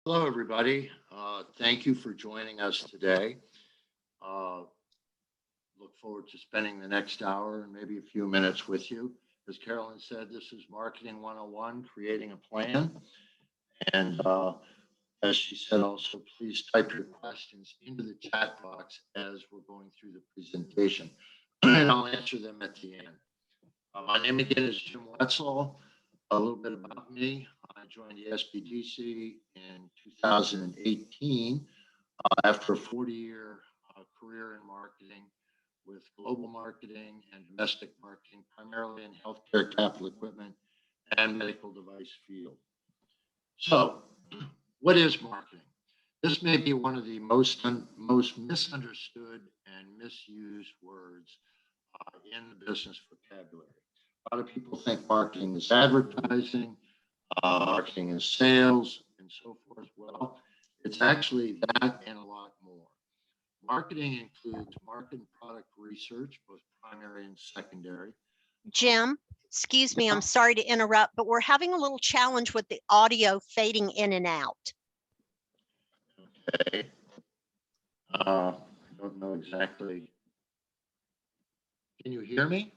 Hello, everybody. Thank you for joining us today. Look forward to spending the next hour and maybe a few minutes with you. As Carolyn said, this is Marketing 101, creating a plan. And as she said, also, please type your questions into the chat box as we're going through the presentation, and I'll answer them at the end. My name again is Jim Wetzel. A little bit about me. I joined the SBDC in 2018 after a 40-year career in marketing with global marketing and domestic marketing, primarily in healthcare, capital equipment, and medical device field. So, what is marketing? This may be one of the most misunderstood and misused words in the business vocabulary. A lot of people think marketing is advertising, marketing is sales, and so forth. Well, it's actually that and a lot more. Marketing includes market and product research, both primary and secondary. Jim, excuse me, I'm sorry to interrupt, but we're having a little challenge with the audio fading in and out. Okay. I don't know exactly. Can you hear me?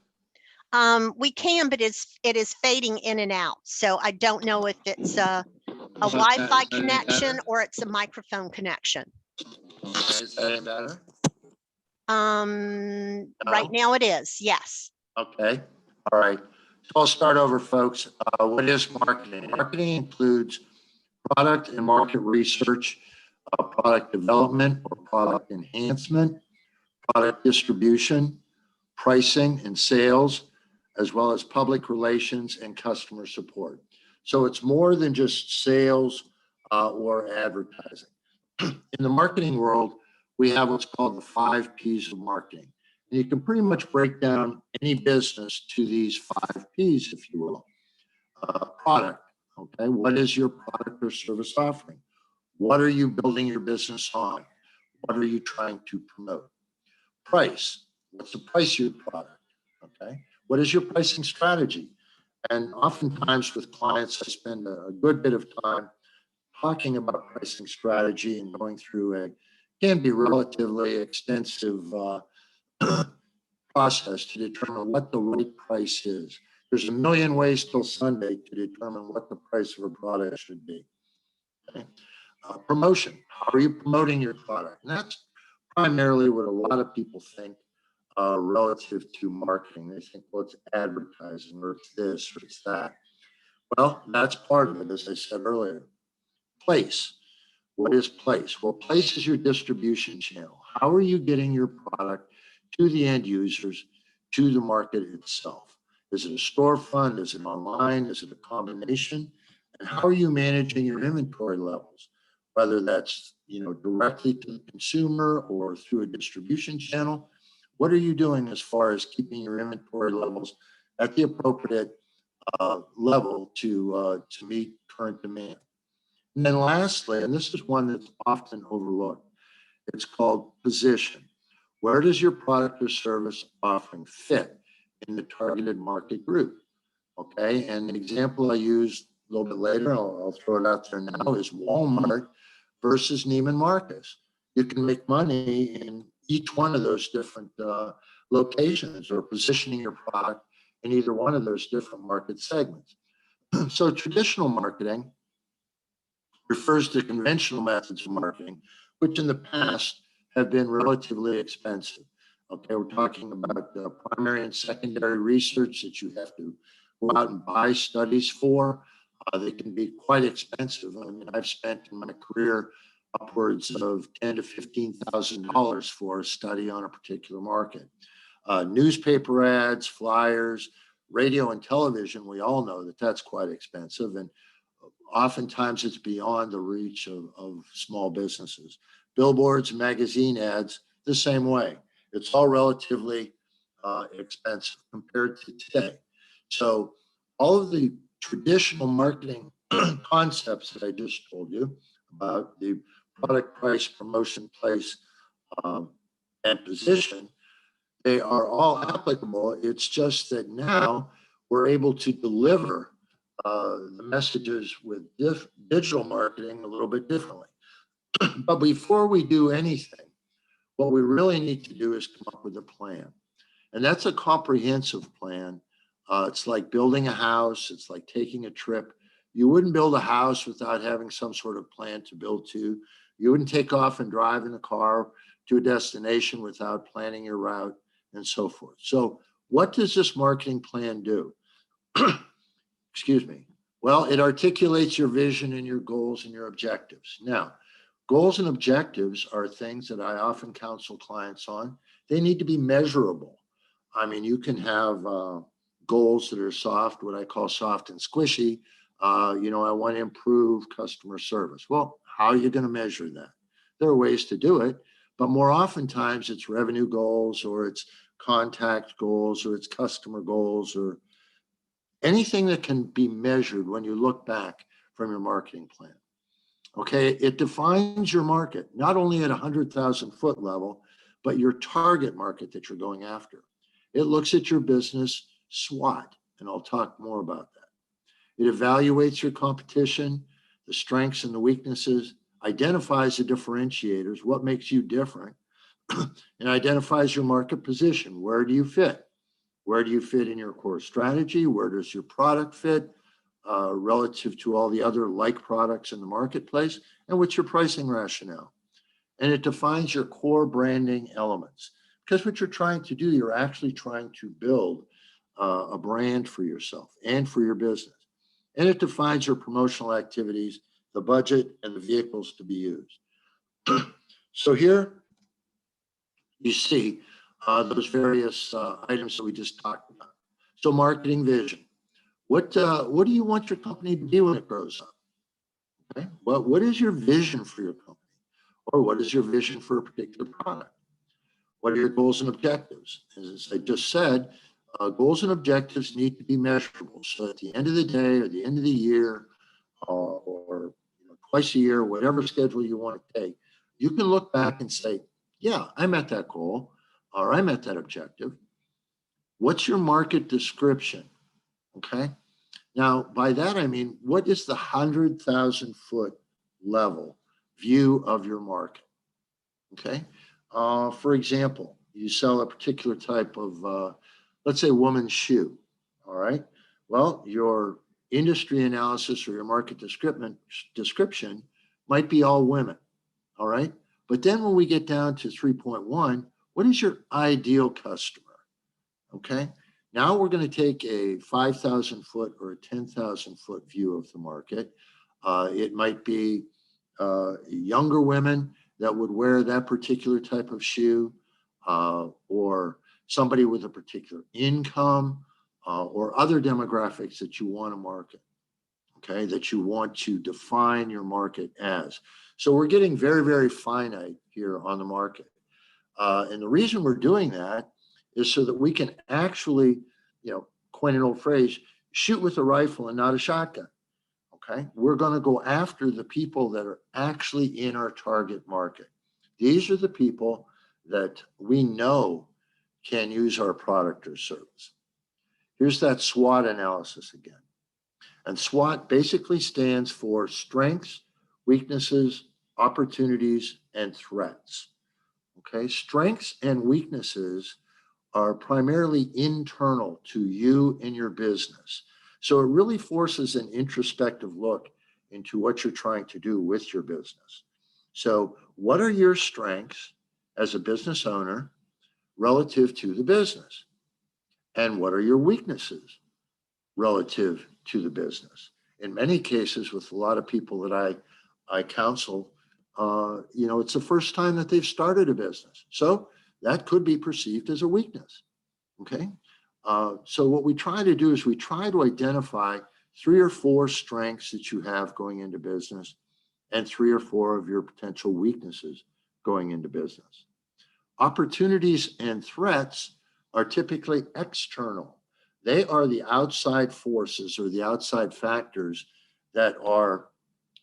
We can, but it is fading in and out. So I don't know if it's a Wi-Fi connection or it's a microphone connection. Okay, is that any better? Right now it is, yes. Okay, all right. So I'll start over, folks. What is marketing? Marketing includes product and market research, product development or product enhancement, product distribution, pricing and sales, as well as public relations and customer support. So it's more than just sales or advertising. In the marketing world, we have what's called the 5 P's of marketing. And you can pretty much break down any business to these 5 P's, if you will. Product, okay? What is your product or service offering? What are you building your business on? What are you trying to promote? Price, what's the price of your product, okay? What is your pricing strategy? And oftentimes with clients, I spend a good bit of time talking about pricing strategy and going through can be relatively extensive process to determine what the right price is. There's a million ways till Sunday to determine what the price of a product should be. Okay? Promotion, how are you promoting your product? And that's primarily what a lot of people think relative to marketing. They think, well, it's advertising, or it's this, or it's that. Well, that's part of it, as I said earlier. Place. What is place? Well, place is your distribution channel. How are you getting your product to the end users, to the market itself? Is it a storefront? Is it online? Is it a combination? And how are you managing your inventory levels? Whether that's, directly to the consumer or through a distribution channel. What are you doing as far as keeping your inventory levels at the appropriate level to meet current demand? And then lastly, and this is one that's often overlooked, it's called position. Where does your product or service offering fit in the targeted market group? Okay, and the example I used a little bit later, I'll throw it out there now, is Walmart versus Neiman Marcus. You can make money in each one of those different locations or positioning your product in either one of those different market segments. So traditional marketing refers to conventional methods of marketing, which in the past have been relatively expensive. Okay, we're talking about primary and secondary research that you have to go out and buy studies for. They can be quite expensive. I mean, I've spent in my career upwards of $10,000 to $15,000 for a study on a particular market. Newspaper ads, flyers, radio and television, we all know that that's quite expensive. And oftentimes it's beyond the reach of small businesses. Billboards, magazine ads, the same way. It's all relatively expensive compared to today. So all of the traditional marketing concepts that I just told you about, the product, price, promotion, place, and position, they are all applicable. It's just that now we're able to deliver the messages with digital marketing a little bit differently. But before we do anything, what we really need to do is come up with a plan. And that's a comprehensive plan. It's like building a house. It's like taking a trip. You wouldn't build a house without having some sort of plan to build to. You wouldn't take off and drive in a car to a destination without planning your route and so forth. So what does this marketing plan do? Excuse me. Well, it articulates your vision and your goals and your objectives. Now, goals and objectives are things that I often counsel clients on. They need to be measurable. I mean, you can have goals that are soft, what I call soft and squishy. I want to improve customer service. Well, how are you going to measure that? There are ways to do it, but more oftentimes it's revenue goals, or it's contact goals, or it's customer goals, or anything that can be measured when you look back from your marketing plan. Okay, it defines your market, not only at 100,000 foot level, but your target market that you're going after. It looks at your business SWOT, and I'll talk more about that. It evaluates your competition, the strengths and the weaknesses, identifies the differentiators, what makes you different, and identifies your market position. Where do you fit? Where do you fit in your core strategy? Where does your product fit relative to all the other like products in the marketplace? And what's your pricing rationale? And it defines your core branding elements. Because what you're trying to do, you're actually trying to build a brand for yourself and for your business. And it defines your promotional activities, the budget, and the vehicles to be used. So here you see those various items that we just talked about. So marketing vision. What do you want your company to be when it grows up? Okay. What is your vision for your company? Or what is your vision for a particular product? What are your goals and objectives? As I just said, goals and objectives need to be measurable. So at the end of the day, or the end of the year, or twice a year, whatever schedule you want to take, you can look back and say, yeah, I met that goal, or I met that objective. What's your market description? Okay. Now, by that, I mean, what is the 100,000 foot level view of your market? Okay. For example, you sell a particular type of, let's say, woman's shoe. All right. Well, your industry analysis or your market description might be all women. All right. But then when we get down to 3.1, what is your ideal customer? Okay. Now we're going to take a 5,000 foot or a 10,000 foot view of the market. It might be younger women that would wear that particular type of shoe, or somebody with a particular income, or other demographics that you want to market, okay, that you want to define your market as. So we're getting very, very finite here on the market. And the reason we're doing that is so that we can actually, coin an old phrase, shoot with a rifle and not a shotgun. Okay, we're going to go after the people that are actually in our target market. These are the people that we know can use our product or service. Here's that SWOT analysis again. And SWOT basically stands for strengths, weaknesses, opportunities, and threats. Okay, strengths and weaknesses are primarily internal to you and your business. So it really forces an introspective look into what you're trying to do with your business. So what are your strengths as a business owner relative to the business? And what are your weaknesses relative to the business? In many cases, with a lot of people that I counsel, it's the first time that they've started a business. So that could be perceived as a weakness. Okay. So what we try to do is we try to identify 3 or 4 strengths that you have going into business and 3 or 4 of your potential weaknesses going into business. Opportunities and threats are typically external. They are the outside forces or the outside factors that are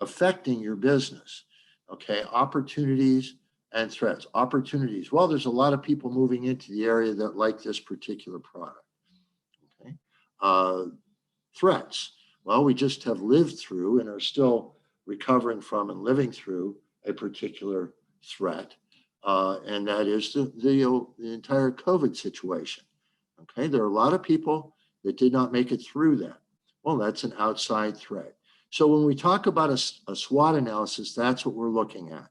affecting your business. Okay, opportunities and threats. Opportunities. Well, there's a lot of people moving into the area that like this particular product. Okay. Threats. Well, we just have lived through and are still recovering from and living through a particular threat. And that is the entire COVID situation. Okay, there are a lot of people that did not make it through that. Well, that's an outside threat. So when we talk about a SWOT analysis, that's what we're looking at.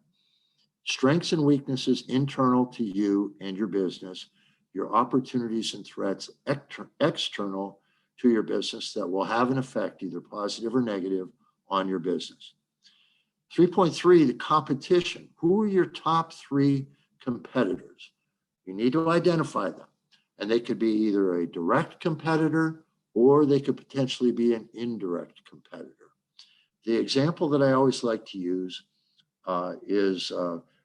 Strengths and weaknesses internal to you and your business, your opportunities and threats external to your business that will have an effect, either positive or negative, on your business. 3.3, the competition. Who are your top 3 competitors? You need to identify them. And they could be either a direct competitor or they could potentially be an indirect competitor. The example that I always like to use is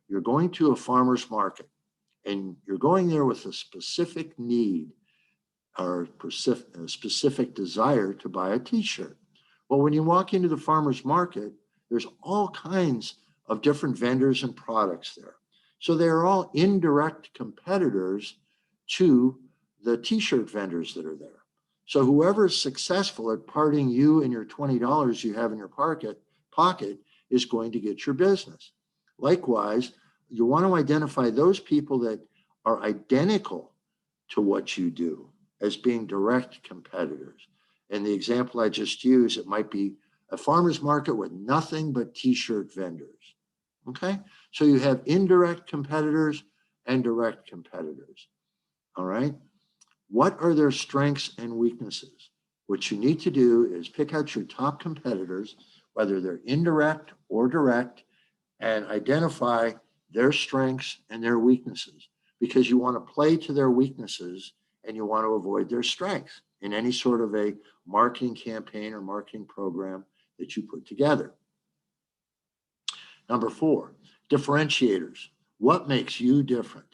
you're going to a farmer's market and you're going there with a specific need or a specific desire to buy a t-shirt. Well, when you walk into the farmer's market, there's all kinds of different vendors and products there. So they're all indirect competitors to the t-shirt vendors that are there. So whoever is successful at parting you and your $20 you have in your pocket is going to get your business. Likewise, you want to identify those people that are identical to what you do as being direct competitors. And the example I just used, it might be a farmer's market with nothing but t-shirt vendors. Okay, so you have indirect competitors and direct competitors. All right, what are their strengths and weaknesses? What you need to do is pick out your top competitors, whether they're indirect or direct, and identify their strengths and their weaknesses, because you want to play to their weaknesses and you want to avoid their strengths in any sort of a marketing campaign or marketing program that you put together. Number 4, differentiators. What makes you different?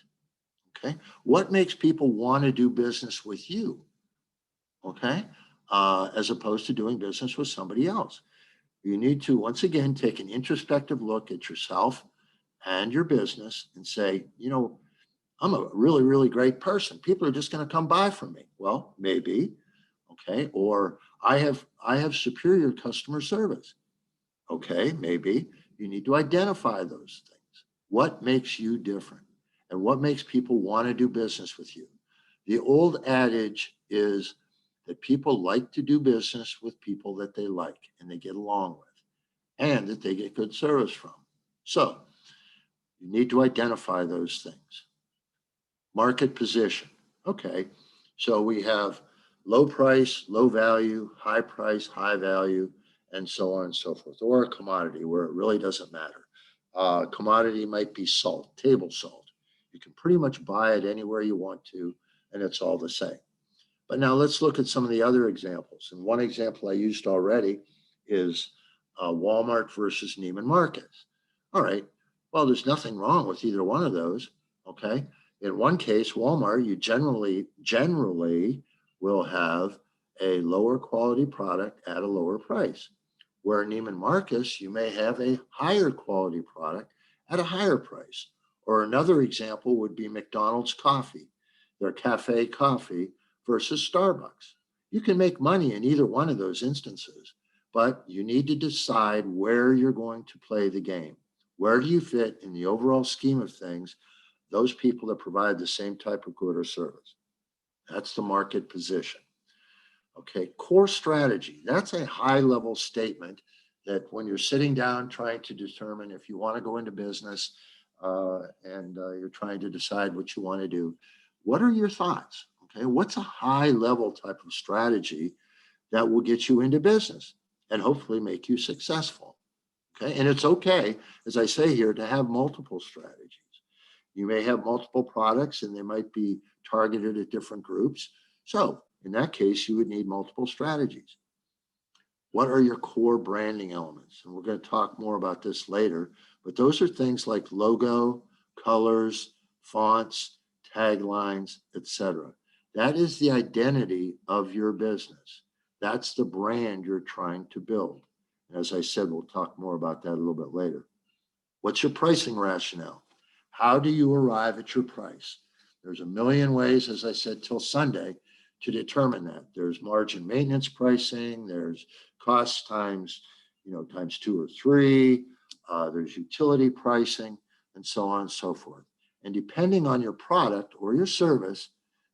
Okay, what makes people want to do business with you? Okay, as opposed to doing business with somebody else. You need to, once again, take an introspective look at yourself and your business and say, you know, I'm a really, really great person. People are just going to come buy from me. Well, maybe. Okay, or I have superior customer service. Okay, maybe. You need to identify those things. What makes you different? And what makes people want to do business with you? The old adage is that people like to do business with people that they like and they get along with and that they get good service from. So you need to identify those things. Market position. Okay, so we have low price, low value, high price, high value, and so on and so forth, or a commodity where it really doesn't matter. Commodity might be salt, table salt. You can pretty much buy it anywhere you want to, and it's all the same. But now let's look at some of the other examples. And one example I used already is Walmart versus Neiman Marcus. All right, well, there's nothing wrong with either one of those, okay? In one case, Walmart, you generally will have a lower quality product at a lower price. Where Neiman Marcus, you may have a higher quality product at a higher price. Or another example would be McDonald's coffee, their cafe coffee versus Starbucks. You can make money in either one of those instances, but you need to decide where you're going to play the game. Where do you fit in the overall scheme of things, those people that provide the same type of good or service? That's the market position. Okay, core strategy. That's a high-level statement that when you're sitting down trying to determine if you want to go into business and you're trying to decide what you want to do, what are your thoughts? Okay, what's a high-level type of strategy that will get you into business and hopefully make you successful? Okay, and it's okay, as I say here, to have multiple strategies. You may have multiple products and they might be targeted at different groups. So in that case, you would need multiple strategies. What are your core branding elements? And we're going to talk more about this later, but those are things like logo, colors, fonts, taglines, etc. That is the identity of your business. That's the brand you're trying to build. As I said, we'll talk more about that a little bit later. What's your pricing rationale? How do you arrive at your price? There's a million ways, as I said, till Sunday, to determine that. There's margin maintenance pricing, there's cost times, times 2 or 3, there's utility pricing, and so on and so forth. And depending on your product or your service,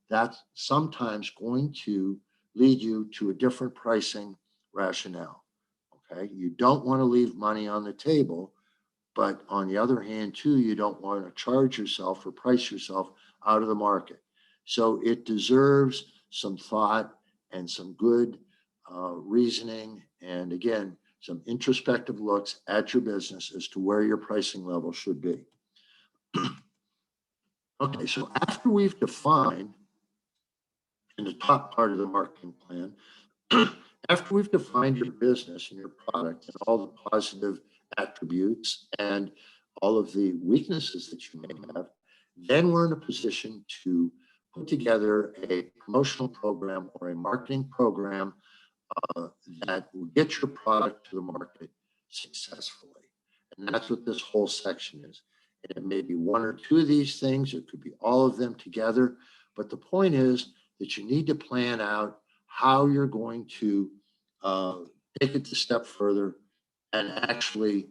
that's sometimes going to lead you to a different pricing rationale. Okay, you don't want to leave money on the table, but on the other hand, too, you don't want to charge yourself or price yourself out of the market. So it deserves some thought and some good reasoning, and again, some introspective looks at your business as to where your pricing level should be. Okay, so after we've defined in the top part of the marketing plan, after we've defined your business and your product and all the positive attributes and all of the weaknesses that you may have, then we're in a position to put together a promotional program or a marketing program that will get your product to the market successfully. And that's what this whole section is. And it may be 1 or 2 of these things, it could be all of them together. But the point is that you need to plan out how you're going to take it a step further and actually,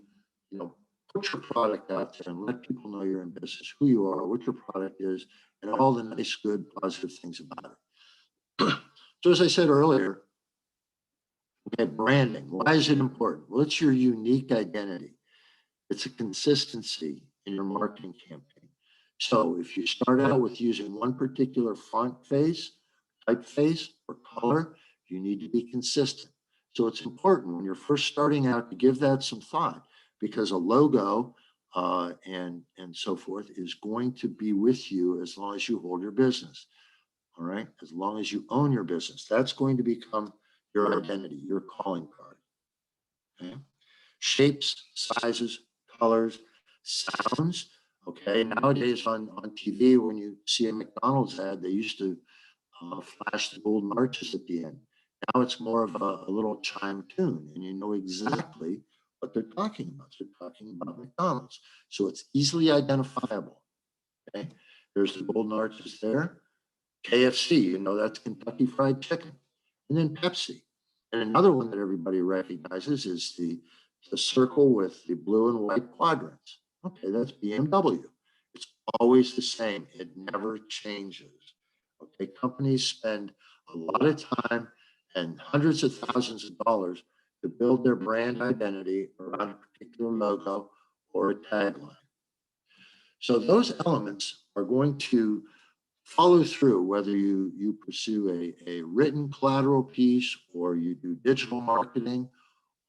put your product out there and let people know you're in business, who you are, what your product is, and all the nice, good, positive things about it. So as I said earlier, okay, branding. Why is it important? Well, it's your unique identity. It's a consistency in your marketing campaign. So if you start out with using one particular font face, typeface, or color, you need to be consistent. So it's important when you're first starting out to give that some thought, because a logo and so forth is going to be with you as long as you hold your business. All right, as long as you own your business, that's going to become your identity, your calling card. Okay, shapes, sizes, colors, sounds. Okay, nowadays on TV, when you see a McDonald's ad, they used to flash the golden arches at the end. Now it's more of a little chime tune, and you know exactly what they're talking about. They're talking about McDonald's. So it's easily identifiable. Okay, there's the golden arches there. KFC, that's Kentucky Fried Chicken. And then Pepsi. And another one that everybody recognizes is the circle with the blue and white quadrants. Okay, that's BMW. It's always the same. It never changes. Okay, companies spend a lot of time and hundreds of thousands of dollars to build their brand identity around a particular logo or a tagline. So those elements are going to follow through, whether you pursue a written collateral piece or you do digital marketing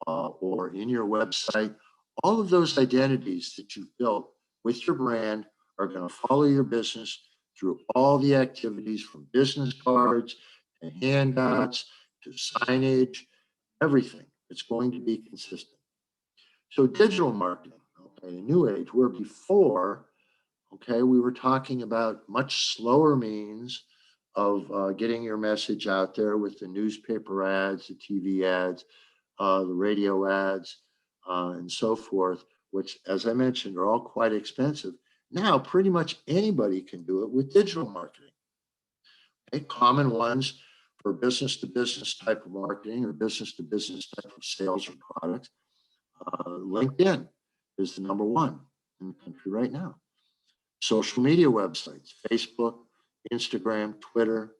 or in your website. All of those identities that you've built with your brand are going to follow your business through all the activities, from business cards to handouts to signage, everything. It's going to be consistent. So digital marketing, okay, a new age, where before, okay, we were talking about much slower means of getting your message out there with the newspaper ads, the TV ads, the radio ads, and so forth, which, as I mentioned, are all quite expensive. Now, pretty much anybody can do it with digital marketing. Okay, common ones for business to business type of marketing or business to business type of sales or products. LinkedIn is the number 1 in the country right now. Social media websites, Facebook, Instagram, Twitter,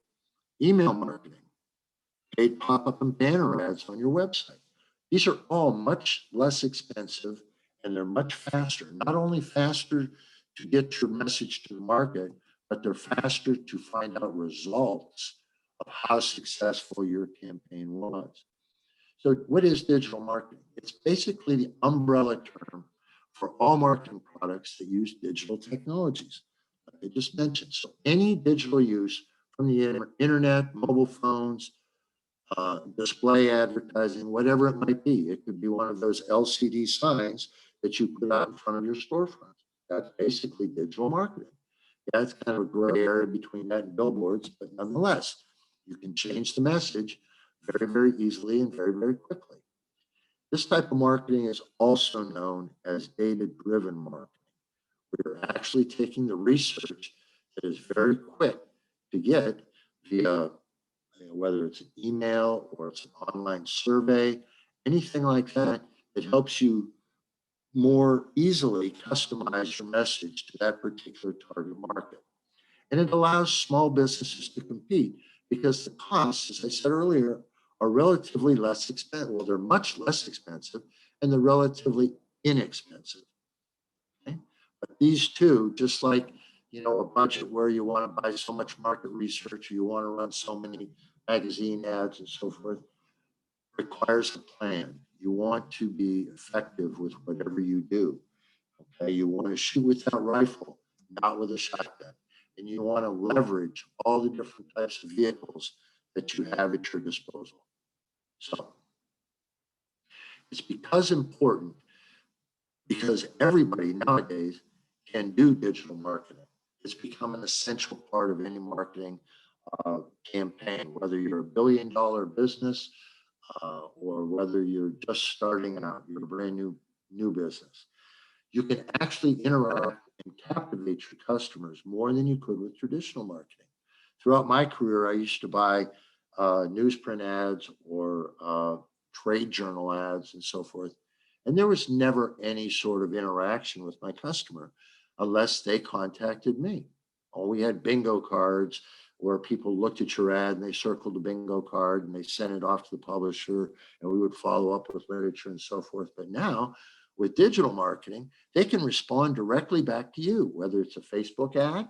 email marketing, paid pop-up and banner ads on your website. These are all much less expensive, and they're much faster. Not only faster to get your message to the market, but they're faster to find out results of how successful your campaign was. So what is digital marketing? It's basically the umbrella term for all marketing products that use digital technologies, like I just mentioned. So any digital use from the internet, mobile phones, display advertising, whatever it might be. It could be one of those LCD signs that you put out in front of your storefront. That's basically digital marketing. Yeah, it's kind of a gray area between that and billboards, but nonetheless, you can change the message very, very easily and very, very quickly. This type of marketing is also known as data-driven marketing. We're actually taking the research that is very quick to get via whether it's an email or it's an online survey, anything like that, that helps you more easily customize your message to that particular target market. And it allows small businesses to compete because the costs, as I said earlier, are relatively less expensive. Well, they're much less expensive and they're relatively inexpensive. Okay? But these two, just like, a budget where you want to buy so much market research, or you want to run so many magazine ads and so forth, requires a plan. You want to be effective with whatever you do. Okay, you want to shoot with that rifle, not with a shotgun. And you want to leverage all the different types of vehicles that you have at your disposal. So it's important because everybody nowadays can do digital marketing. It's become an essential part of any marketing campaign, whether you're a billion-dollar business or whether you're just starting out, you're a brand new business. You can actually interact and captivate your customers more than you could with traditional marketing. Throughout my career, I used to buy newsprint ads or trade journal ads and so forth. And there was never any sort of interaction with my customer unless they contacted me. Or we had bingo cards where people looked at your ad and they circled the bingo card and they sent it off to the publisher and we would follow up with literature and so forth. But now with digital marketing, they can respond directly back to you, whether it's a Facebook ad,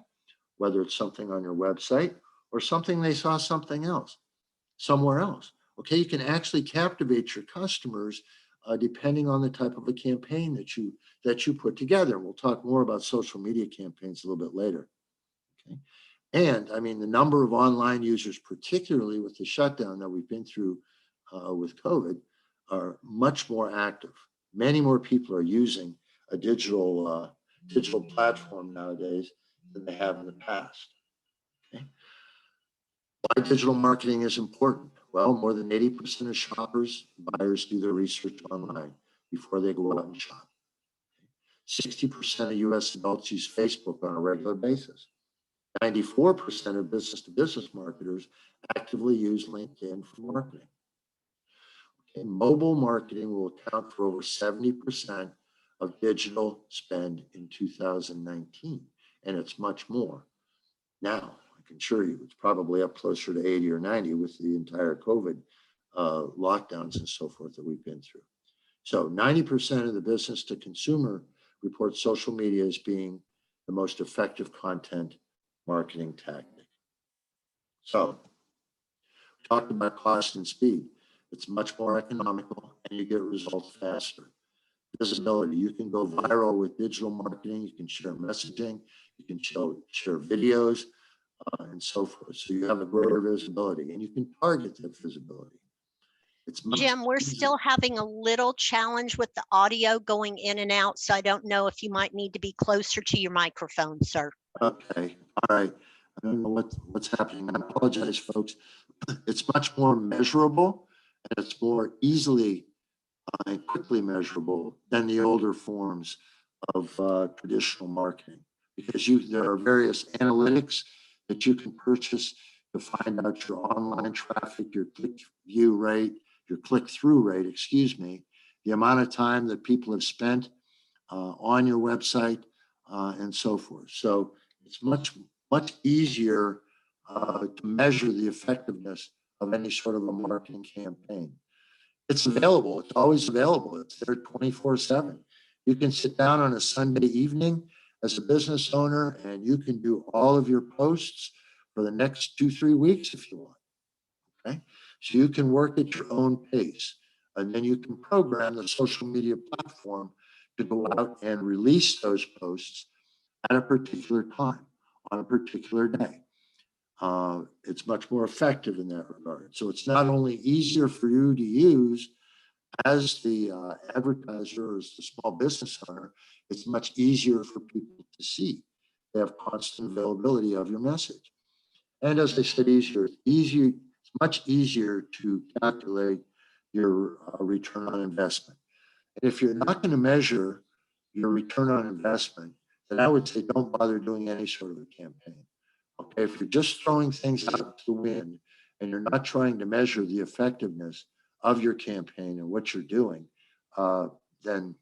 whether it's something on your website, or something they saw something else, somewhere else. Okay, you can actually captivate your customers depending on the type of a campaign that you put together. We'll talk more about social media campaigns a little bit later. Okay, and I mean the number of online users, particularly with the shutdown that we've been through with COVID, are much more active. Many more people are using a digital platform nowadays than they have in the past. Okay. Why digital marketing is important? Well, more than 80% of shoppers, buyers do their research online before they go out and shop. 60% of US adults use Facebook on a regular basis. 94% of business-to-business marketers actively use LinkedIn for marketing. Okay. Mobile marketing will account for over 70% of digital spend in 2019, and it's much more. Now, I can assure you, it's probably up closer to 80 or 90 with the entire COVID lockdowns and so forth that we've been through. So 90% of the business to consumer report social media as being the most effective content marketing tactic. So we talked about cost and speed. It's much more economical and you get results faster. Visibility, you can go viral with digital marketing, you can share messaging, you can share videos, and so forth. So you have a greater visibility and you can target that visibility. Jim, we're still having a little challenge with the audio going in and out. So I don't know if you might need to be closer to your microphone, sir. Okay, all right. I don't know what's happening. I apologize, folks. It's much more measurable and it's more easily and quickly measurable than the older forms of traditional marketing, because there are various analytics that you can purchase to find out your online traffic, your click-through rate, the amount of time that people have spent on your website and so forth. So it's much easier to measure the effectiveness of any sort of a marketing campaign. It's available. It's always available. It's there 24/7. You can sit down on a Sunday evening as a business owner and you can do all of your posts for the next 2-3 weeks if you want. Okay. So you can work at your own pace and then you can program the social media platform to go out and release those posts at a particular time on a particular day. It's much more effective in that regard. So it's not only easier for you to use as the advertiser or as the small business owner, it's much easier for people to see. They have constant availability of your message. And as I said, it's much easier to calculate your return on investment. And if you're not going to measure your return on investment, then I would say don't bother doing any sort of a campaign. Okay, if you're just throwing things out to the wind and you're not trying to measure the effectiveness of your campaign and what you're doing, then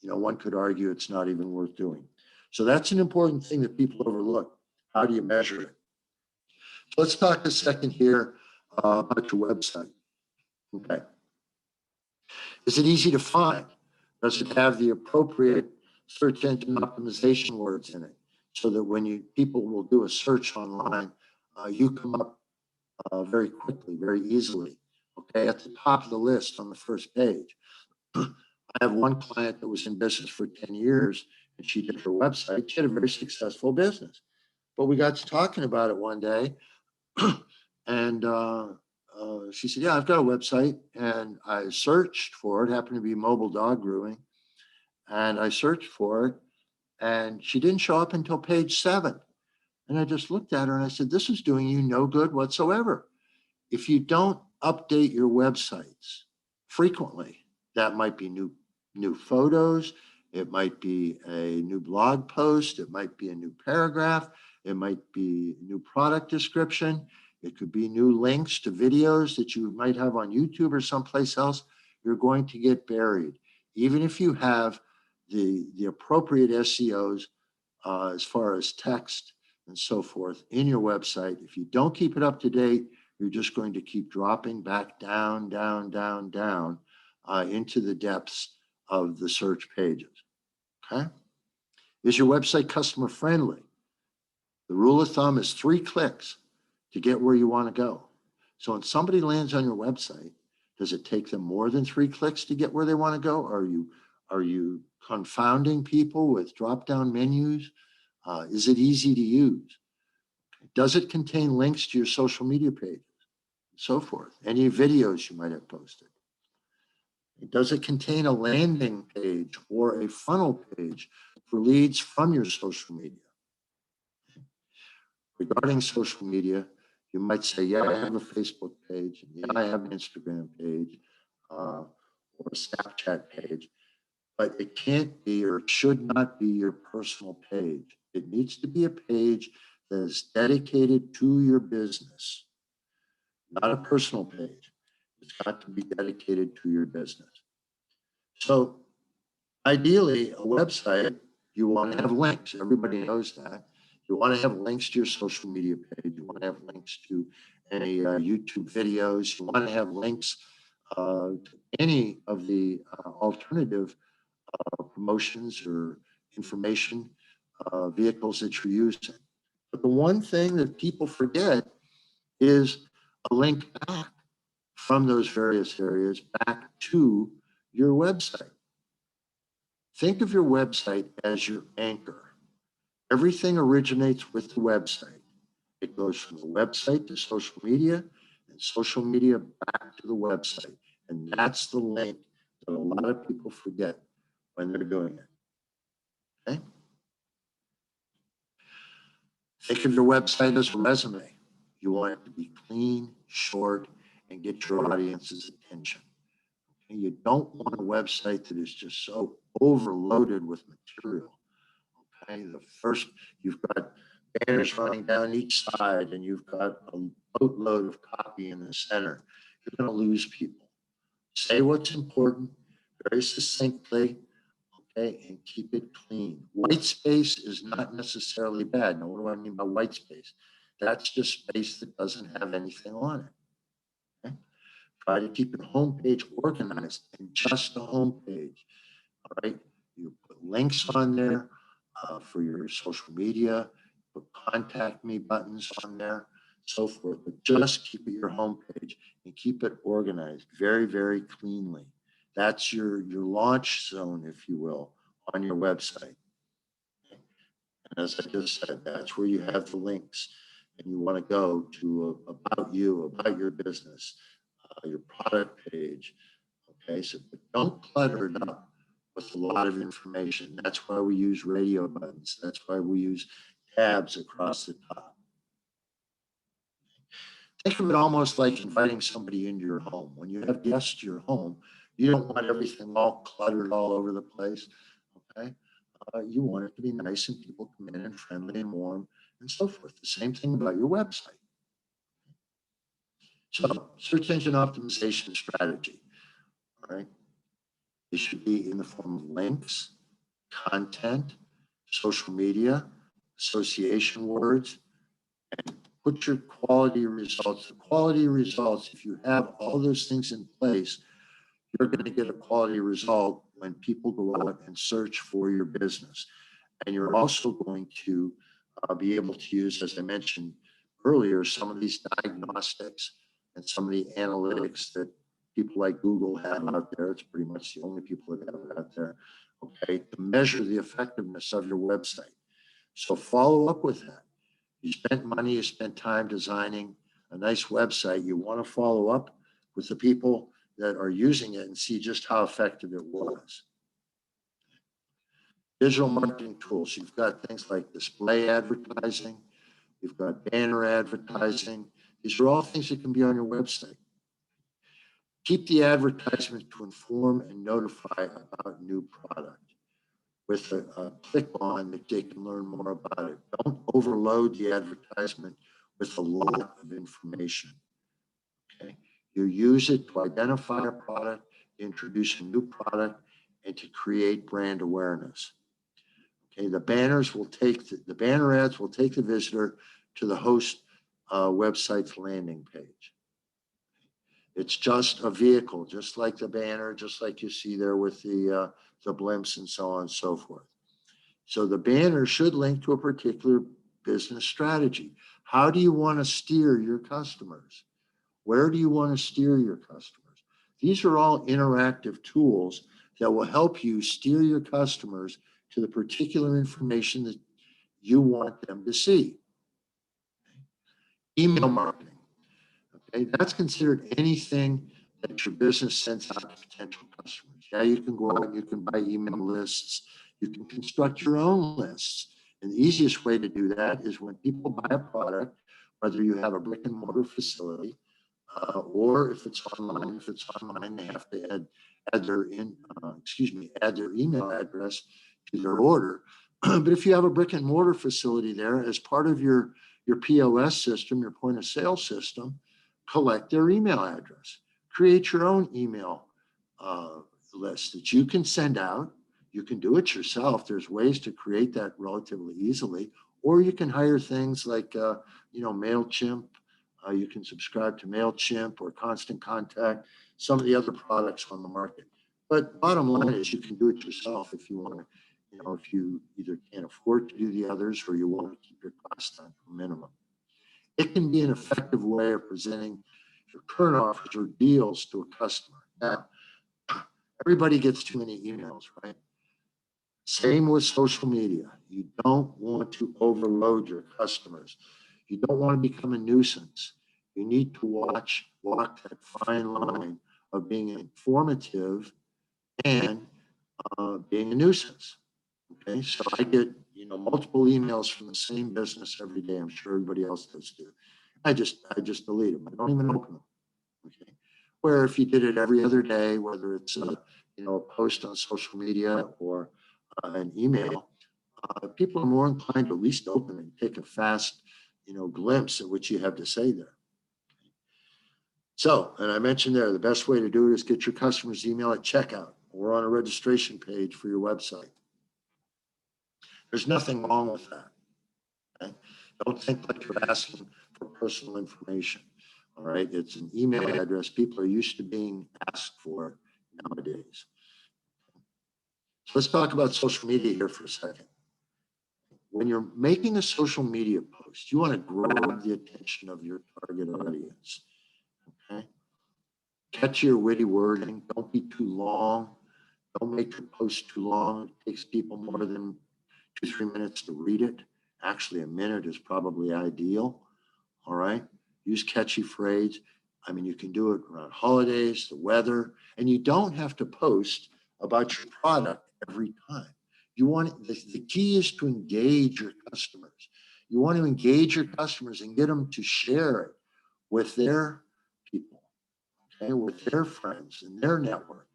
one could argue it's not even worth doing. So that's an important thing that people overlook. How do you measure it? So let's talk a second here about your website. Okay. Is it easy to find? Does it have the appropriate search engine optimization words in it so that when people will do a search online, you come up very quickly, very easily, okay, at the top of the list on the first page. I have one client that was in business for 10 years, and she did her website. She had a very successful business. But we got to talking about it one day, and she said, yeah, I've got a website, and I searched for it. It happened to be mobile dog grooming, and I searched for it, and she didn't show up until page 7. And I just looked at her and I said, this is doing you no good whatsoever. If you don't update your websites frequently, that might be new photos, it might be a new blog post, it might be a new paragraph, it might be a new product description, it could be new links to videos that you might have on YouTube or someplace else. You're going to get buried. Even if you have the appropriate SEOs as far as text and so forth in your website, if you don't keep it up to date, you're just going to keep dropping back down, down, down, down into the depths of the search pages, okay? Is your website customer friendly? The rule of thumb is 3 clicks to get where you want to go. So when somebody lands on your website, does it take them more than 3 clicks to get where they want to go? Are you confounding people with drop-down menus? Is it easy to use? Does it contain links to your social media pages? So forth, any videos you might have posted. Does it contain a landing page or a funnel page for leads from your social media? Regarding social media, you might say, yeah, I have a Facebook page, yeah, I have an Instagram page, or a Snapchat page, but it can't be or should not be your personal page. It needs to be a page that is dedicated to your business. Not a personal page. It's got to be dedicated to your business. So ideally, a website, you want to have links. Everybody knows that. You want to have links to your social media page. You want to have links to any YouTube videos. You want to have links to any of the alternative promotions or information vehicles that you're using. But the one thing that people forget is a link back from those various areas back to your website. Think of your website as your anchor. Everything originates with the website. It goes from the website to social media and social media back to the website. And that's the link that a lot of people forget when they're doing it. Okay? Think of your website as a resume. You want it to be clean, short, and get your audience's attention. Okay? You don't want a website that is just so overloaded with material. Okay, you've got banners running down each side, and you've got a boatload of copy in the center. You're going to lose people. Say what's important very succinctly, okay, and keep it clean. White space is not necessarily bad. Now, what do I mean by white space? That's just space that doesn't have anything on it. Okay? Try to keep your homepage organized and just the homepage. All right, you put links on there for your social media, put contact me buttons on there, so forth. But just keep it your homepage and keep it organized very, very cleanly. That's your launch zone, if you will, on your website. And as I just said, that's where you have the links, and you want to go to about you, about your business, your product page. Okay, so but don't clutter it up with a lot of information. That's why we use radio buttons. That's why we use tabs across the top. Think of it almost like inviting somebody into your home. When you have guests to your home, you don't want everything all cluttered all over the place, okay? You want it to be nice and people come in and friendly and warm and so forth. The same thing about your website. So search engine optimization strategy, all right? It should be in the form of links, content, social media, association words, and put your quality results. The quality results, if you have all those things in place, you're going to get a quality result when people go out and search for your business. And you're also going to be able to use, as I mentioned earlier, some of these diagnostics and some of the analytics that people like Google have out there. It's pretty much the only people that have it out there, okay, to measure the effectiveness of your website. So follow up with that. You spent money, you spent time designing a nice website. You want to follow up with the people that are using it and see just how effective it was. Digital marketing tools. You've got things like display advertising. You've got banner advertising. These are all things that can be on your website. Keep the advertisement to inform and notify about new product with a click on that they can learn more about it. Don't overload the advertisement with a lot of information. Okay, you use it to identify a product, introduce a new product, and to create brand awareness. Okay, the banners will take the banner ads will take the visitor to the host website's landing page. It's just a vehicle, just like the banner, just like you see there with the blimps and so on and so forth. So the banner should link to a particular business strategy. How do you want to steer your customers? Where do you want to steer your customers? These are all interactive tools that will help you steer your customers to the particular information that you want them to see. Email marketing. Okay, that's considered anything that your business sends out to potential customers. Yeah, you can go out and you can buy email lists. You can construct your own lists. And the easiest way to do that is when people buy a product, whether you have a brick and mortar facility or if it's online. If it's online, they have to add their email address to their order. But if you have a brick and mortar facility there, as part of your POS system, your point of sale system, collect their email address. Create your own email list that you can send out. You can do it yourself. There's ways to create that relatively easily, or you can hire things like MailChimp. You can subscribe to MailChimp or Constant Contact, some of the other products on the market. But bottom line is you can do it yourself if you want to, if you either can't afford to do the others or you want to keep your costs down to a minimum. It can be an effective way of presenting your current offers or deals to a customer. Now, everybody gets too many emails, right? Same with social media. You don't want to overload your customers. You don't want to become a nuisance. You need to walk that fine line of being informative and being a nuisance. Okay, so I get multiple emails from the same business every day. I'm sure everybody else does too. I just delete them. I don't even open them. Okay, where if you did it every other day, whether it's a post on social media or an email, people are more inclined to at least open and take a fast glimpse at what you have to say there. So, and I mentioned there, the best way to do it is get your customers' email at checkout or on a registration page for your website. There's nothing wrong with that. Okay? Don't think like you're asking for personal information. All right, it's an email address. People are used to being asked for nowadays. So let's talk about social media here for a second. When you're making a social media post, you want to grab the attention of your target audience. Okay, catch your witty wording. Don't be too long. Don't make your post too long. It takes people more than 2-3 minutes to read it. Actually, a minute is probably ideal. All right. Use catchy phrase. I mean, you can do it around holidays, the weather, and you don't have to post about your product every time. You want the key is to engage your customers. You want to engage your customers and get them to share it with their people, okay, with their friends and their network.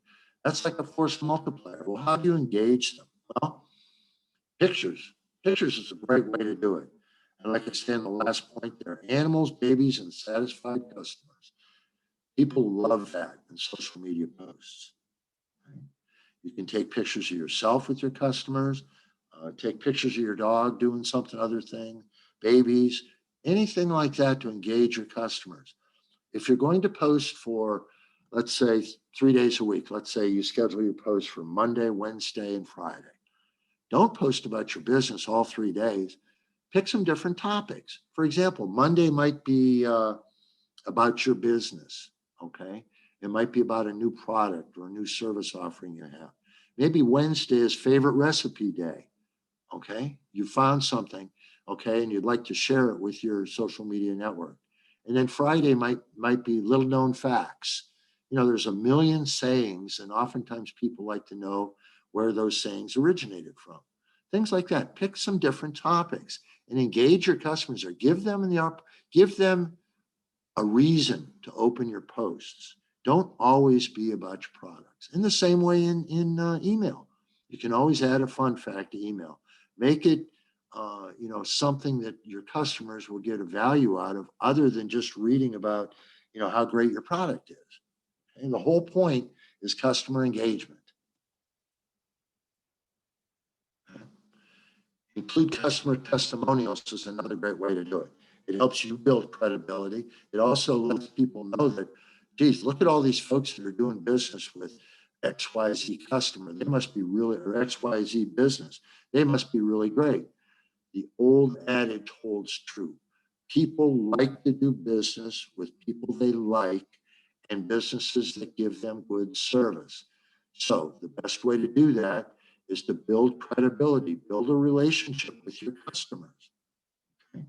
That's like a force multiplier. Well, how do you engage them? Well, pictures. Pictures is a great way to do it. And like I said in the last point there, animals, babies, and satisfied customers. People love that in social media posts. You can take pictures of yourself with your customers, take pictures of your dog doing something, other thing, babies, anything like that to engage your customers. If you're going to post for, let's say, 3 days a week, let's say you schedule your post for Monday, Wednesday, and Friday. Don't post about your business all 3 days. Pick some different topics. For example, Monday might be about your business, okay? It might be about a new product or a new service offering you have. Maybe Wednesday is favorite recipe day, okay? You found something, okay, and you'd like to share it with your social media network. And then Friday might be little known facts. You know, there's a million sayings, and oftentimes people like to know where those sayings originated from. Things like that. Pick some different topics and engage your customers, or give them a reason to open your posts. Don't always be about your products. In the same way in email, you can always add a fun fact to email. Make it something that your customers will get a value out of, other than just reading about how great your product is. And the whole point is customer engagement. Include customer testimonials is another great way to do it. It helps you build credibility. It also lets people know that, geez, look at all these folks that are doing business with XYZ customer. They must be really, or XYZ business. They must be really great. The old adage holds true. People like to do business with people they like, and businesses that give them good service. So the best way to do that is to build credibility, build a relationship with your customers. Okay?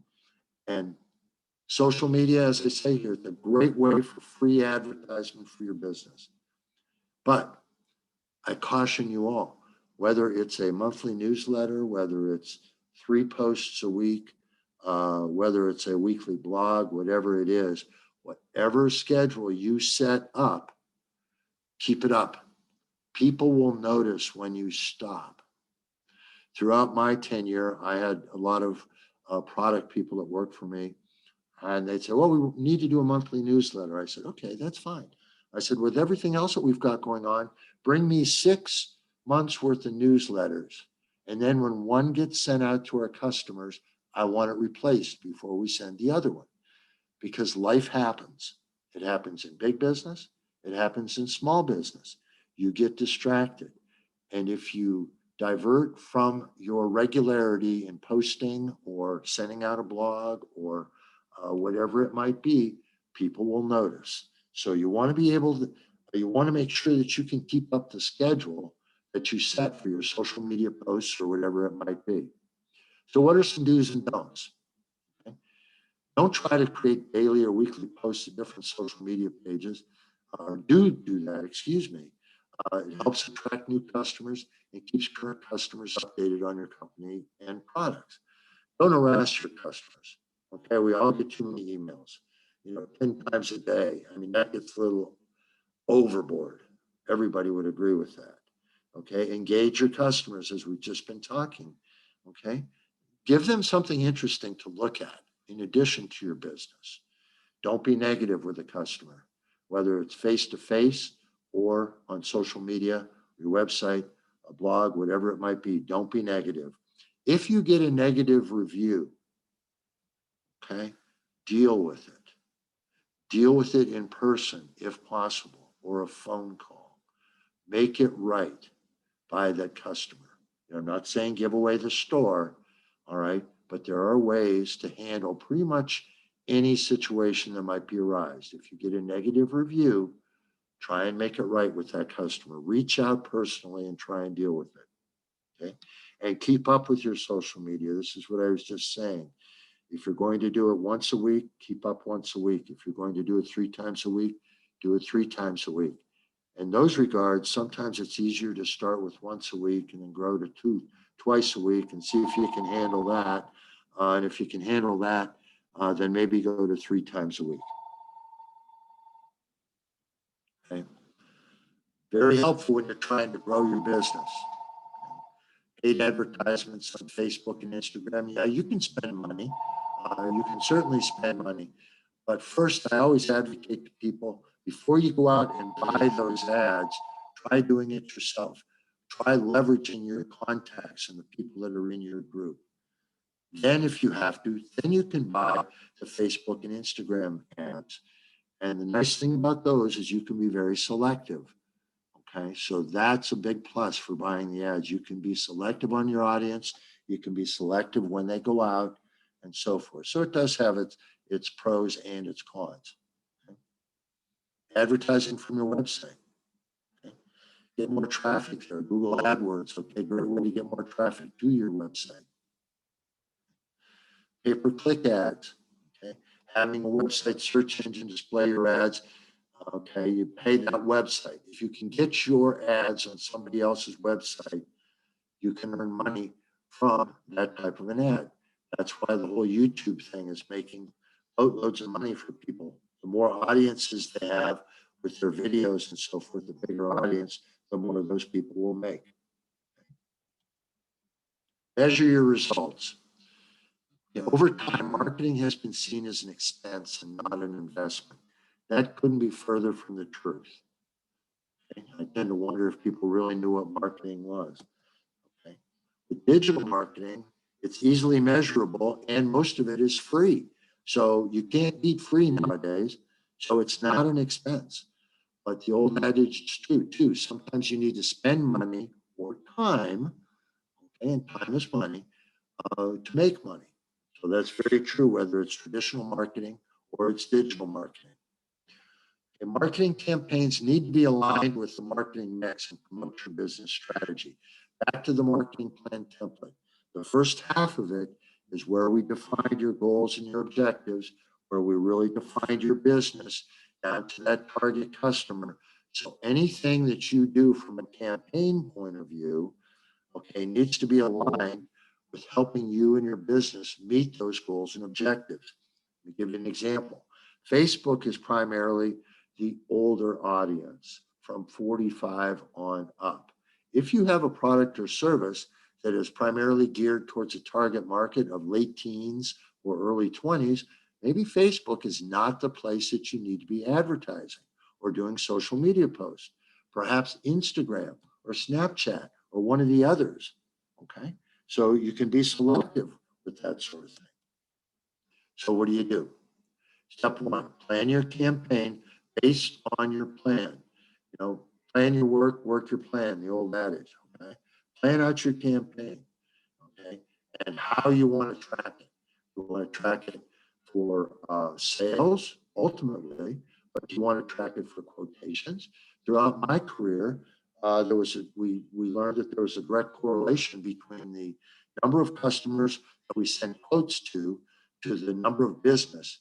And social media, as I say here, is a great way for free advertisement for your business. But I caution you all, whether it's a monthly newsletter, whether it's 3 posts a week, whether it's a weekly blog, whatever it is, whatever schedule you set up, keep it up. People will notice when you stop. Throughout my tenure, I had a lot of product people that worked for me, and they'd say, well, we need to do a monthly newsletter. I said, okay, that's fine. I said, with everything else that we've got going on, bring me 6 months worth of newsletters. And then when one gets sent out to our customers, I want it replaced before we send the other one. Because life happens. It happens in big business. It happens in small business. You get distracted. And if you divert from your regularity in posting or sending out a blog or whatever it might be, people will notice. So you want to make sure that you can keep up the schedule that you set for your social media posts or whatever it might be. So what are some do's and don'ts? Okay. Don't try to create daily or weekly posts to different social media pages. Do that, excuse me. It helps attract new customers and keeps current customers updated on your company and products. Don't harass your customers. Okay, we all get too many emails, 10 times a day. I mean, that gets a little overboard. Everybody would agree with that. Okay, engage your customers, as we've just been talking. Okay, give them something interesting to look at in addition to your business. Don't be negative with a customer, whether it's face-to-face or on social media, your website, a blog, whatever it might be. Don't be negative. If you get a negative review, okay, deal with it. Deal with it in person if possible, or a phone call. Make it right by that customer. I'm not saying give away the store, all right, but there are ways to handle pretty much any situation that might be arise. If you get a negative review, try and make it right with that customer. Reach out personally and try and deal with it, okay? And keep up with your social media. This is what I was just saying. If you're going to do it once a week, keep up once a week. If you're going to do it 3 times a week, do it 3 times a week. In those regards, sometimes it's easier to start with once a week and then grow to twice a week and see if you can handle that. And if you can handle that, then maybe go to 3 times a week. Okay. Very helpful when you're trying to grow your business. Paid advertisements on Facebook and Instagram. Yeah, you can spend money. You can certainly spend money. But first, I always advocate to people, Before you go out and buy those ads, try doing it yourself. Try leveraging your contacts and the people that are in your group. Then if you have to, then you can buy the Facebook and Instagram ads. And the nice thing about those is you can be very selective. Okay, so that's a big plus for buying the ads. You can be selective on your audience. You can be selective when they go out and so forth. So it does have its pros and its cons. Okay. Advertising from your website. Okay. Get more traffic there. Google AdWords. Okay, great way to get more traffic to your website. Pay-per-click ads. Okay, having a website search engine display your ads. Okay, you pay that website. If you can get your ads on somebody else's website, you can earn money from that type of an ad. That's why the whole YouTube thing is making boatloads of money for people. The more audiences they have with their videos and so forth, the bigger audience, the more those people will make. Measure your results. Over time, marketing has been seen as an expense and not an investment. That couldn't be further from the truth. Okay? I tend to wonder if people really knew what marketing was. Okay? With digital marketing, it's easily measurable and most of it is free. So you can't beat free nowadays. So it's not an expense. But the old adage is true too. Sometimes you need to spend money or time, okay, and time is money, to make money. So that's very true, whether it's traditional marketing or it's digital marketing. Okay, marketing campaigns need to be aligned with the marketing mix and promote your business strategy. Back to the marketing plan template. The first half of it is where we defined your goals and your objectives, where we really defined your business down to that target customer. So anything that you do from a campaign point of view, okay, needs to be aligned with helping you and your business meet those goals and objectives. Let me give you an example. Facebook is primarily the older audience from 45 on up. If you have a product or service that is primarily geared towards a target market of late teens or early 20s, maybe Facebook is not the place that you need to be advertising or doing social media posts. Perhaps Instagram or Snapchat or one of the others, okay? So you can be selective with that sort of thing. So what do? Step one, plan your campaign based on your plan. You know, plan your work your plan, the old adage, okay? Plan out your campaign, okay? And how you want to track it. You want to track it for sales, ultimately, but you want to track it for quotations. Throughout my career, we learned that there was a direct correlation between the number of customers that we sent quotes to the number of business,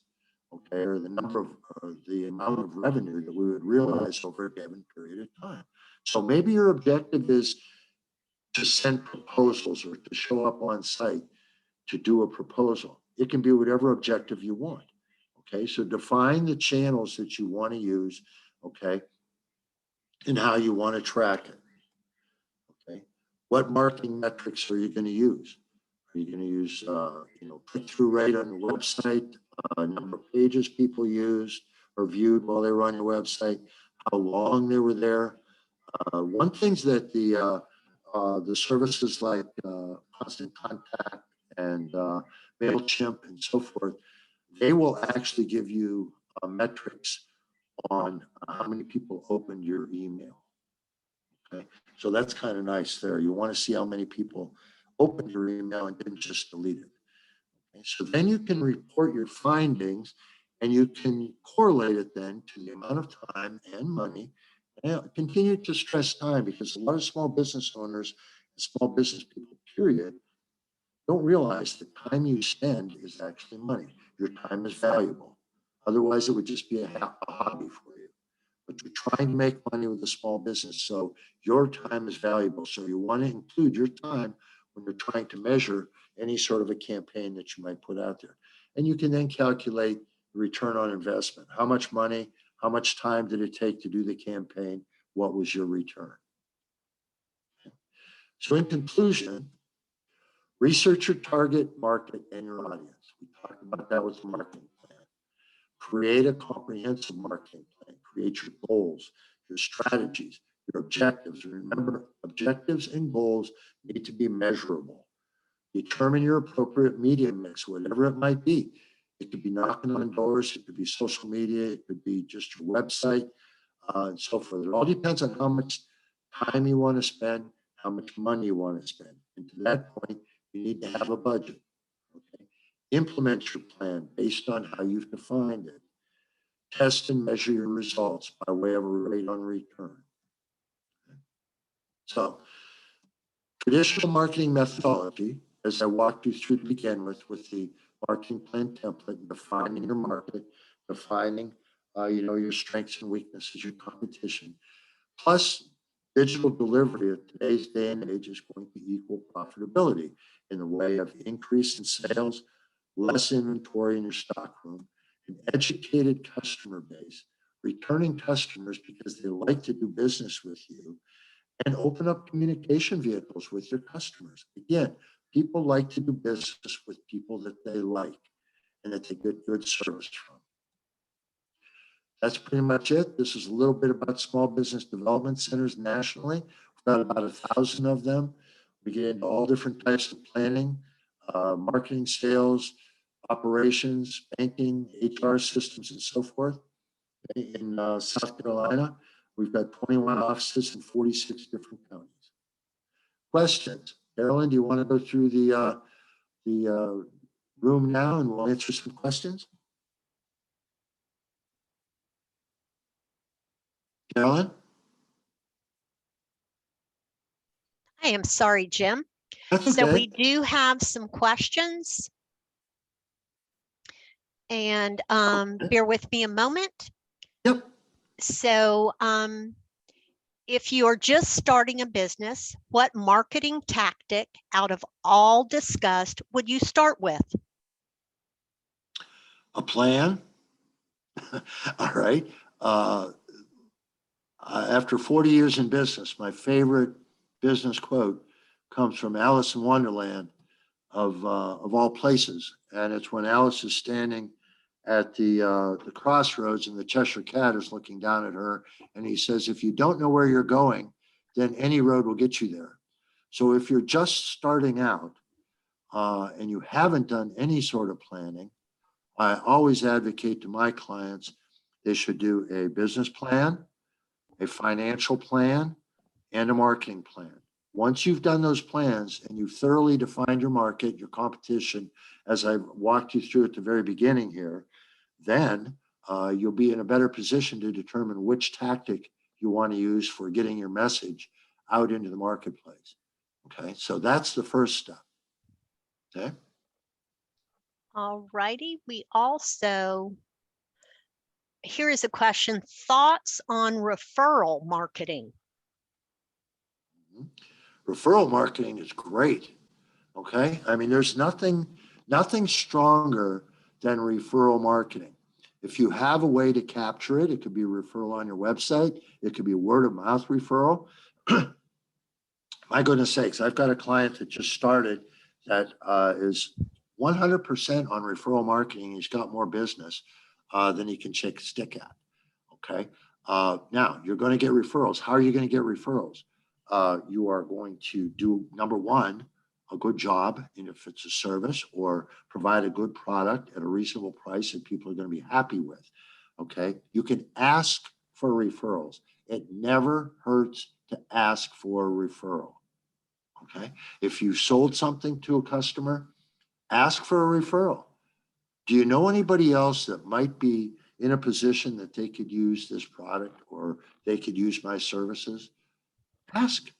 okay, or the amount of revenue that we would realize over a given period of time. So maybe your objective is to send proposals or to show up on site to do a proposal. It can be whatever objective you want. Okay, so define the channels that you want to use, okay, and how you want to track it. Okay, what marketing metrics are you going to use? Are you going to use, click-through rate on your website, number of pages people used or viewed while they were on your website, how long they were there? One thing's that the services like Constant Contact and MailChimp and so forth, they will actually give you metrics on how many people opened your email. Okay, so that's kind of nice there. You want to see how many people opened your email and didn't just delete it. Okay, so then you can report your findings and you can correlate it then to the amount of time and money. And continue to stress time, because a lot of small business owners and small business people, period, don't realize the time you spend is actually money. Your time is valuable. Otherwise, it would just be a hobby for you. But you're trying to make money with a small business, so your time is valuable. So you want to include your time when you're trying to measure any sort of a campaign that you might put out there. And you can then calculate the return on investment. How much money, how much time did it take to do the campaign? What was your return? So in conclusion, research your target market and your audience. We talked about that with the marketing plan. Create a comprehensive marketing plan. create your goals, your strategies, your objectives. Remember, objectives and goals need to be measurable. Determine your appropriate media mix, whatever it might be. It could be knocking on doors, it could be social media, it could be just your website, and so forth. It all depends on how much time you want to spend, how much money you want to spend. And to that point, you need to have a budget. Okay? Implement your plan based on how you've defined it. Test and measure your results by way of a rate on return. Okay? So, traditional marketing methodology, as I walked you through to begin with the marketing plan template, defining your market, defining your strengths and weaknesses, your competition, plus digital delivery of today's day and age is going to equal profitability in the way of increase in sales, less inventory in your stockroom, an educated customer base, returning customers because they like to do business with you, and open up communication vehicles with your customers. Again, people like to do business with people that they like and that they get good service from. That's pretty much it. This is a little bit about small business development centers nationally. We've got about 1,000 of them. We get into all different types of planning, marketing, sales, operations, banking, HR systems, and so forth. In South Carolina, we've got 21 offices in 46 different counties. Questions? Carolyn, do you want to go through the room now and we'll answer some questions? Carolyn? I am sorry, Jim. That's okay. So we do have some questions. And bear with me a moment. Yep. So if you're just starting a business, what marketing tactic out of all discussed would you start with? A plan. All right. After 40 years in business, my favorite business quote comes from Alice in Wonderland of all places. And it's when Alice is standing at the crossroads and the Cheshire Cat is looking down at her. And he says, if you don't know where you're going, then any road will get you there. So if you're just starting out and you haven't done any sort of planning, I always advocate to my clients, they should do a business plan, a financial plan, and a marketing plan. Once you've done those plans and you've thoroughly defined your market, your competition, as I walked you through at the very beginning here, then you'll be in a better position to determine which tactic you want to use for getting your message out into the marketplace. Okay, so that's the first step. Okay. All righty. We also, here is a question, thoughts on referral marketing? Referral marketing is great. Okay. I mean, there's nothing stronger than referral marketing. If you have a way to capture it, it could be a referral on your website. It could be word of mouth referral. My goodness sakes, I've got a client that just started that is 100% on referral marketing. He's got more business than he can shake a stick at. Okay. Now you're going to get referrals. How are you going to get referrals? You are going to do, number one, a good job, and if it's a service, or provide a good product at a reasonable price that people are going to be happy with. Okay. You can ask for referrals. It never hurts to ask for a referral. Okay. If you sold something to a customer, ask for a referral. Do you know anybody else that might be in a position that they could use this product or they could use my services? Ask.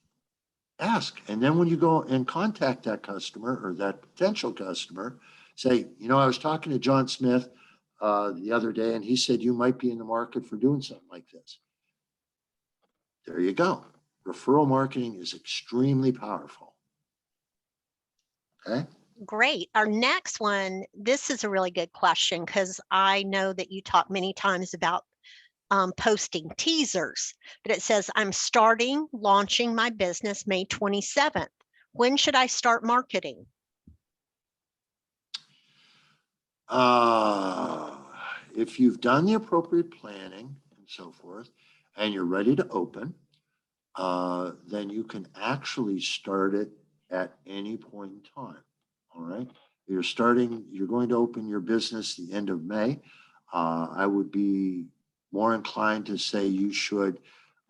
And then when you go and contact that customer or that potential customer, say, I was talking to John Smith the other day, and he said you might be in the market for doing something like this. There you go. Referral marketing is extremely powerful. Okay. Great. Our next one, this is a really good question because I know that you talk many times about posting teasers, but it says, I'm launching my business May 27th. When should I start marketing? If you've done the appropriate planning and so forth, and you're ready to open, then you can actually start it at any point in time. All right. You're going to open your business the end of May. I would be more inclined to say you should,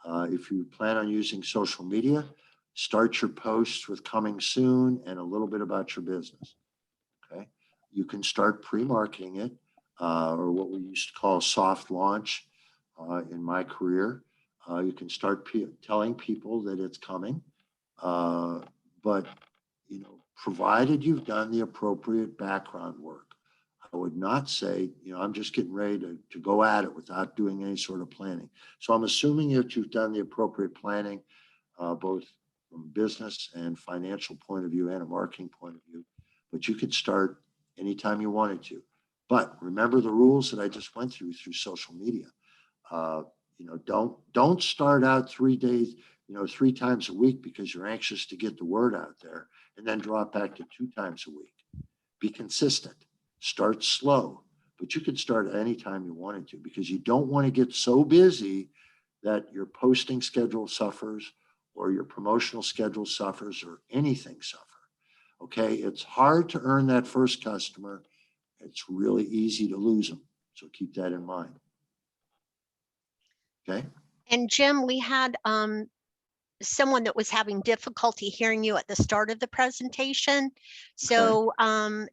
if you plan on using social media, start your posts with coming soon and a little bit about your business. Okay. You can start pre-marketing it, or what we used to call soft launch in my career. You can start telling people that it's coming, but provided you've done the appropriate background work. I would not say, I'm just getting ready to go at it without doing any sort of planning. So I'm assuming that you've done the appropriate planning, both from a business and financial point of view and a marketing point of view, but you could start anytime you wanted to. But remember the rules that I just went through social media. Don't start out 3 days, 3 times a week because you're anxious to get the word out there, and then drop back to 2 times a week. Be consistent. Start slow, but you can start at any time you wanted to, because you don't want to get so busy that your posting schedule suffers or your promotional schedule suffers or anything suffer. Okay. It's hard to earn that first customer. It's really easy to lose them. So keep that in mind. Okay. And Jim, we had someone that was having difficulty hearing you at the start of the presentation. So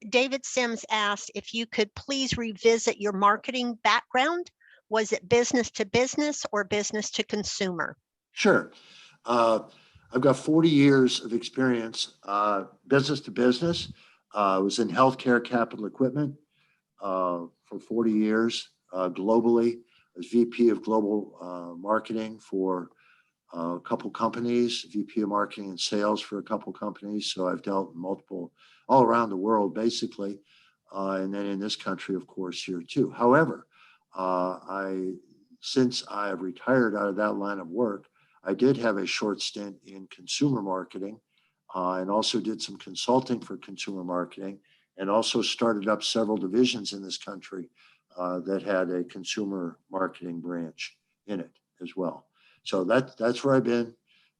David Sims asked if you could please revisit your marketing background. Was it business to business or business to consumer? Sure. I've got 40 years of experience, business to business. I was in healthcare capital equipment for 40 years globally. I was VP of global marketing for a couple companies, VP of marketing and sales for a couple companies. So I've dealt with multiple all around the world, basically. And then in this country, of course, here too. However, since I have retired out of that line of work, I did have a short stint in consumer marketing and also did some consulting for consumer marketing, and also started up several divisions in this country that had a consumer marketing branch in it as well. So that's where I've been.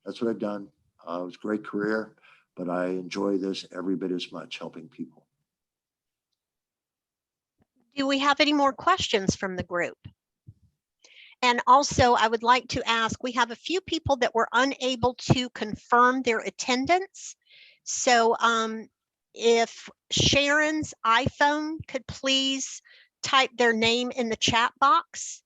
That's what I've done. It was a great career, but I enjoy this every bit as much, helping people. Do we have any more questions from the group? And also, I would like to ask, we have a few people that were unable to confirm their attendance. So if Sharon's iPhone could please type their name in the chat box.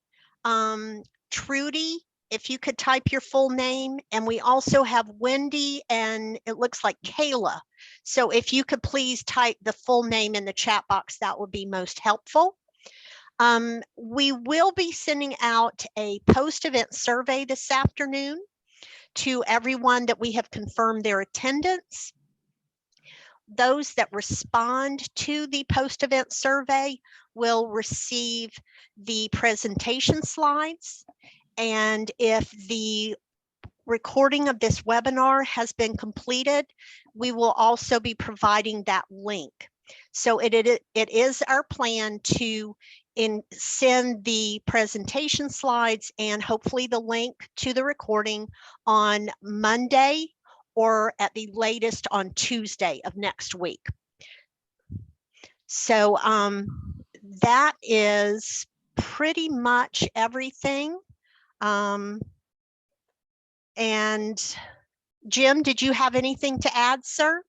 Trudy, if you could type your full name. And we also have Wendy and it looks like Kayla. So if you could please type the full name in the chat box, that would be most helpful. We will be sending out a post-event survey this afternoon to everyone that we have confirmed their attendance. Those that respond to the post-event survey will receive the presentation slides. And if the recording of this webinar has been completed, we will also be providing that link. So it is our plan to send the presentation slides and hopefully the link to the recording on Monday or at the latest on Tuesday of next week. So that is pretty much everything. And Jim, did you have anything to add, sir?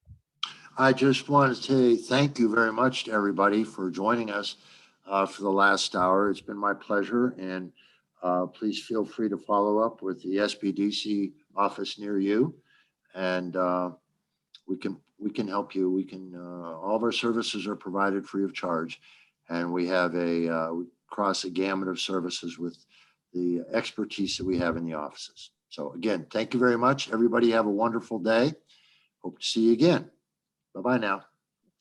I just want to say thank you very much to everybody for joining us for the last hour. It's been my pleasure, and please feel free to follow up with the SBDC office near you, and we can help you. We can all of our services are provided free of charge, and we have we cross a gamut of services with the expertise that we have in the offices. So again, thank you very much. Everybody have a wonderful day. Hope to see you again. Bye-bye now.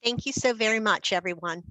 Thank you so very much, everyone.